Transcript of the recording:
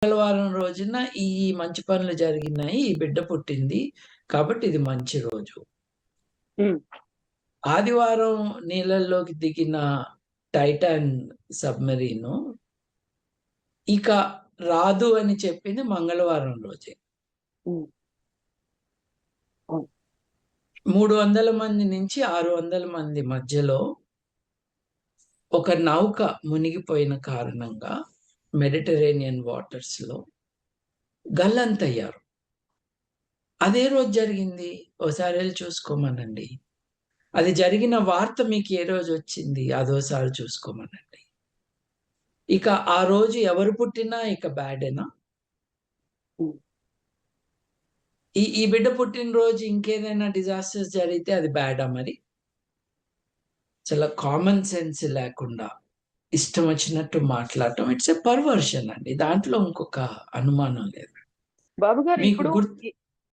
మంగళవారం రోజున ఈ మంచి పనులు జరిగినాయి. ఈ బిడ్డ పుట్టింది. కాబట్టి ఇది మంచి రోజు. హ్మ్. ఆదివారం నీళ్ళల్లోకి దిగిన టైటాన్ సబ్‌మెరీను ఇక రాదు అని చెప్పింది మంగళవారం రోజే. హ్మ్. అవును. 300 మంది నుంచి 600 మంది మధ్యలో ఒక నౌక మునిగిపోయిన కారణంగా మెడిటరేనియన్ వాటర్స్‌లో గల్లంతయ్యారు. అదే రోజు జరిగింది. ఓసారెళ్లి చూసుకోమనండి. అది జరిగిన వార్త మీకు ఏ రోజొచ్చింది? అదోసారి చూసుకోమనండి. ఇక ఆ రోజు ఎవరు పుట్టినా ఇక బ్యాడేనా? హ్మ్. ఈ బిడ్డ పుట్టినరోజు ఇంకేదైనా డిజాస్టర్స్ జరిగితే అది బ్యాడా మరి? చాలా కామన్ సెన్స్ లేకుండా ఇష్టం వచ్చినట్టు మాట్లాడటం ఇట్స్ ఎ పర్వర్షన్ అండి. దాంట్లో ఇంకొక అనుమానం లేదు. బాబు గారు మీకు ఇప్పుడు గుర్తు